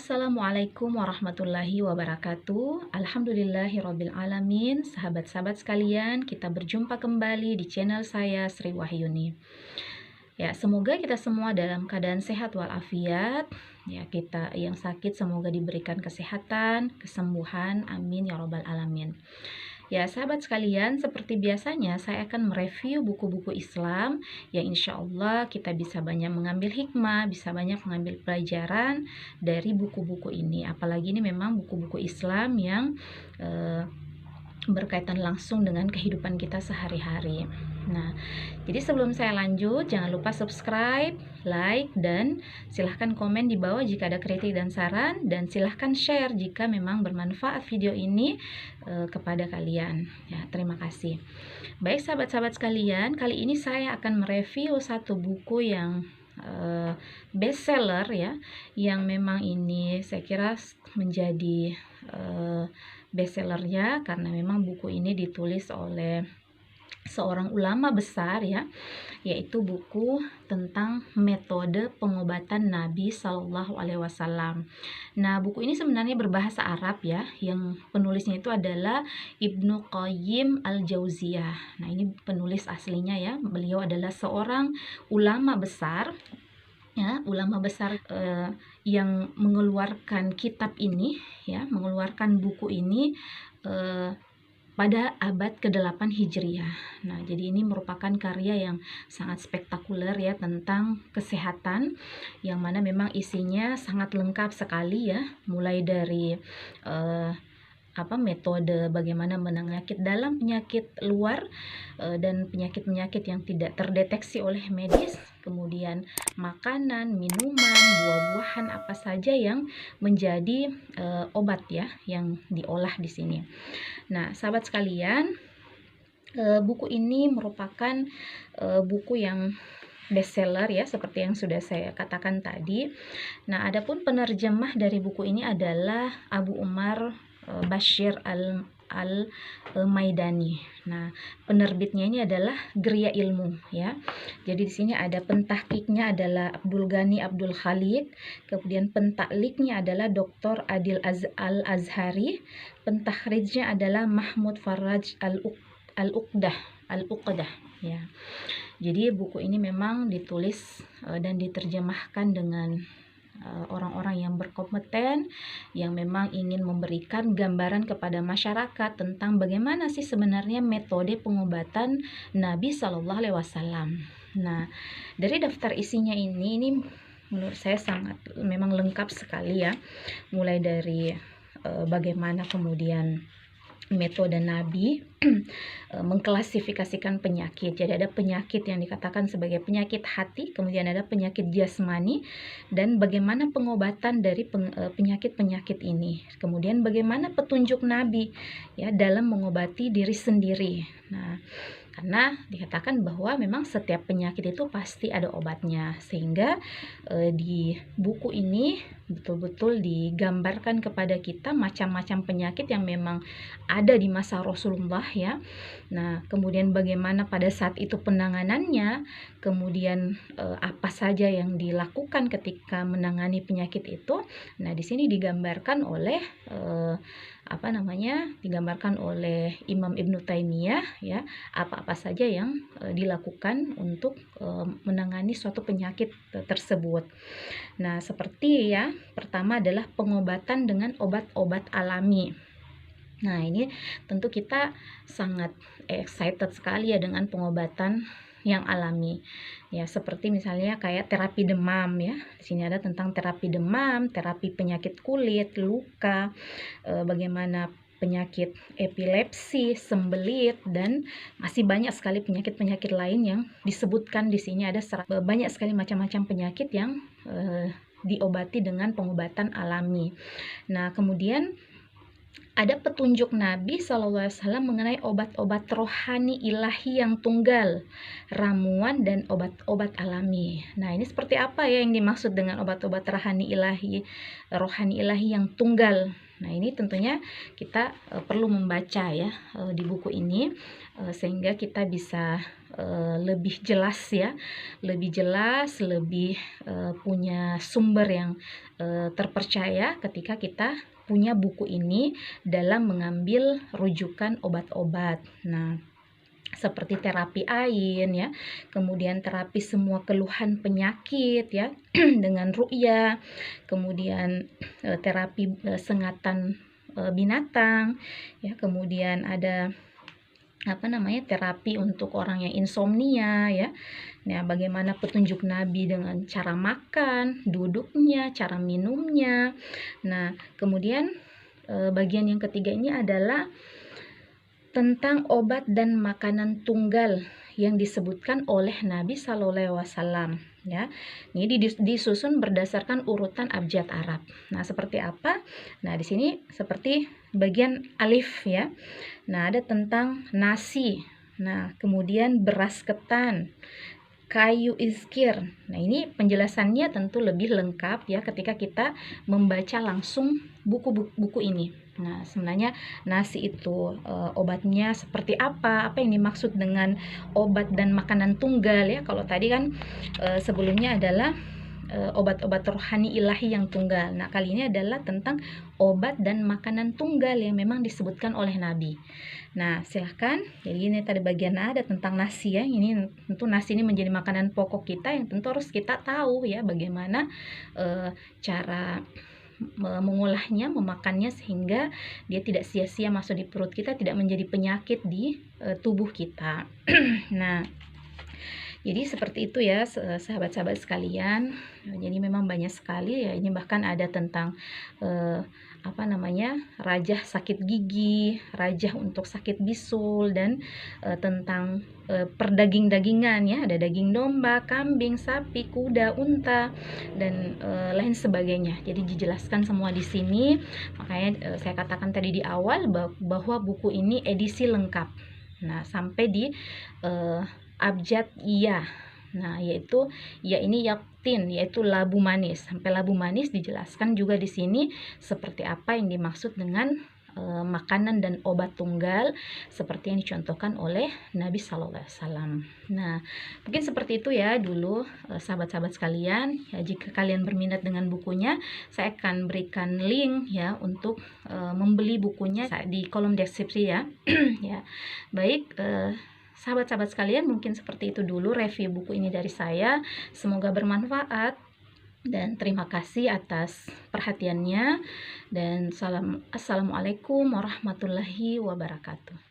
Assalamualaikum warahmatullahi wabarakatuh. Alhamdulillahirabbil alamin. Sahabat-sahabat sekalian, kita berjumpa kembali di channel saya Sri Wahyuni. Ya, semoga kita semua dalam keadaan sehat walafiat. Ya, kita yang sakit semoga diberikan kesehatan, kesembuhan. Amin ya robbal alamin. Ya, sahabat sekalian, seperti biasanya saya akan mereview buku-buku Islam yang insya Allah kita bisa banyak mengambil hikmah, bisa banyak mengambil pelajaran dari buku-buku ini. Apalagi ini memang buku-buku Islam yang berkaitan langsung dengan kehidupan kita sehari-hari. Nah, jadi sebelum saya lanjut, jangan lupa subscribe, like, dan silahkan komen di bawah jika ada kritik dan saran, dan silahkan share jika memang bermanfaat video ini kepada kalian. Ya, terima kasih. Baik sahabat-sahabat sekalian, kali ini saya akan mereview satu buku yang bestseller ya, yang memang ini saya kira menjadi bestsellernya karena memang buku ini ditulis oleh seorang ulama besar ya, yaitu buku tentang metode pengobatan Nabi Shallallahu Alaihi Wasallam. Nah, buku ini sebenarnya berbahasa Arab ya, yang penulisnya itu adalah Ibnu Qayyim al-Jauziyah. Nah, ini penulis aslinya ya, beliau adalah seorang ulama besar ya, ulama besar yang mengeluarkan kitab ini ya, mengeluarkan buku ini pada abad ke-8 Hijriah. Nah, jadi ini merupakan karya yang sangat spektakuler ya, tentang kesehatan, yang mana memang isinya sangat lengkap sekali ya, mulai dari metode bagaimana menangani penyakit dalam, penyakit luar, dan penyakit-penyakit yang tidak terdeteksi oleh medis, kemudian makanan, minuman, buah-buahan apa saja yang menjadi obat ya, yang diolah di sini. Nah, sahabat sekalian, buku ini merupakan buku yang bestseller ya, seperti yang sudah saya katakan tadi. Nah, adapun penerjemah dari buku ini adalah Abu Umar Bashir Al-Maidani. Nah, penerbitnya ini adalah Gria Ilmu ya. Jadi di sini ada pentahkiknya adalah Abdul Ghani Abdul Khalid, kemudian pentakliknya adalah Dr. Adil Al-Azhari, pentakhrijnya adalah Mahmud Faraj Al-Uqdah ya. Jadi buku ini memang ditulis dan diterjemahkan dengan orang-orang yang berkompeten, yang memang ingin memberikan gambaran kepada masyarakat tentang bagaimana sih sebenarnya metode pengobatan Nabi Shallallahu Alaihi Wasallam. Nah, dari daftar isinya ini menurut saya sangat memang lengkap sekali ya, mulai dari bagaimana kemudian metode Nabi mengklasifikasikan penyakit. Jadi ada penyakit yang dikatakan sebagai penyakit hati, kemudian ada penyakit jasmani, dan bagaimana pengobatan dari penyakit-penyakit ini. Kemudian bagaimana petunjuk Nabi ya dalam mengobati diri sendiri. Nah, karena dikatakan bahwa memang setiap penyakit itu pasti ada obatnya, sehingga di buku ini betul-betul digambarkan kepada kita macam-macam penyakit yang memang ada di masa Rasulullah ya. Nah, kemudian bagaimana pada saat itu penanganannya, kemudian apa saja yang dilakukan ketika menangani penyakit itu. Nah, di sini digambarkan oleh digambarkan oleh Imam Ibnu Taimiyah ya, apa-apa saja yang dilakukan untuk menangani suatu penyakit tersebut. Nah, seperti ya, pertama adalah pengobatan dengan obat-obat alami. Nah, ini tentu kita sangat excited sekali ya dengan pengobatan yang alami. Ya, seperti misalnya kayak terapi demam ya. Di sini ada tentang terapi demam, terapi penyakit kulit, luka, bagaimana penyakit epilepsi, sembelit, dan masih banyak sekali penyakit-penyakit lain yang disebutkan di sini. Ada banyak sekali macam-macam penyakit yang diobati dengan pengobatan alami. Nah, kemudian ada petunjuk Nabi SAW mengenai obat-obat rohani ilahi yang tunggal, ramuan, dan obat-obat alami. Nah, ini seperti apa ya yang dimaksud dengan obat-obat rohani ilahi yang tunggal? Nah, ini tentunya kita perlu membaca ya di buku ini sehingga kita bisa lebih jelas ya, lebih jelas, lebih punya sumber yang terpercaya ketika kita punya buku ini dalam mengambil rujukan obat-obat. Nah, seperti terapi AIN ya, kemudian terapi semua keluhan penyakit ya dengan ru'ya, kemudian terapi sengatan binatang ya, kemudian ada terapi untuk orang yang insomnia ya. Nah, bagaimana petunjuk Nabi dengan cara makan, duduknya, cara minumnya. Nah, kemudian bagian yang ketiga ini adalah tentang obat dan makanan tunggal yang disebutkan oleh Nabi Shallallahu Alaihi Wasallam ya. Ini disusun berdasarkan urutan abjad Arab. Nah, seperti apa? Nah, di sini seperti bagian alif ya. Nah, ada tentang nasi. Nah, kemudian beras ketan, kayu iskir. Nah, ini penjelasannya tentu lebih lengkap ya ketika kita membaca langsung buku-buku ini. Nah, sebenarnya nasi itu obatnya seperti apa yang dimaksud dengan obat dan makanan tunggal ya. Kalau tadi kan sebelumnya adalah obat-obat rohani ilahi yang tunggal. Nah, kali ini adalah tentang obat dan makanan tunggal yang memang disebutkan oleh Nabi. Nah, silahkan. Jadi ini tadi bagian A ada tentang nasi ya. Ini tentu nasi ini menjadi makanan pokok kita yang tentu harus kita tahu ya bagaimana cara mengolahnya, memakannya sehingga dia tidak sia-sia masuk di perut kita, tidak menjadi penyakit di tubuh kita. Nah, jadi seperti itu ya sahabat-sahabat sekalian. Jadi memang banyak sekali ya, ini bahkan ada tentang rajah sakit gigi, rajah untuk sakit bisul, dan tentang perdaging-dagingan ya, ada daging domba, kambing, sapi, kuda, unta, dan lain sebagainya. Jadi dijelaskan semua di sini. Makanya saya katakan tadi di awal bahwa buku ini edisi lengkap. Nah, sampai di abjad iya. Nah, yaitu ya ini yaktin, yaitu labu manis. Sampai labu manis dijelaskan juga di sini seperti apa yang dimaksud dengan makanan dan obat tunggal seperti yang dicontohkan oleh Nabi Shallallahu Alaihi Wasallam. Nah, mungkin seperti itu ya dulu sahabat-sahabat sekalian. Ya, jika kalian berminat dengan bukunya, saya akan berikan link ya untuk membeli bukunya di kolom deskripsi ya. Ya, baik. Sahabat-sahabat sekalian, mungkin seperti itu dulu review buku ini dari saya. Semoga bermanfaat dan terima kasih atas perhatiannya. Dan assalamualaikum warahmatullahi wabarakatuh.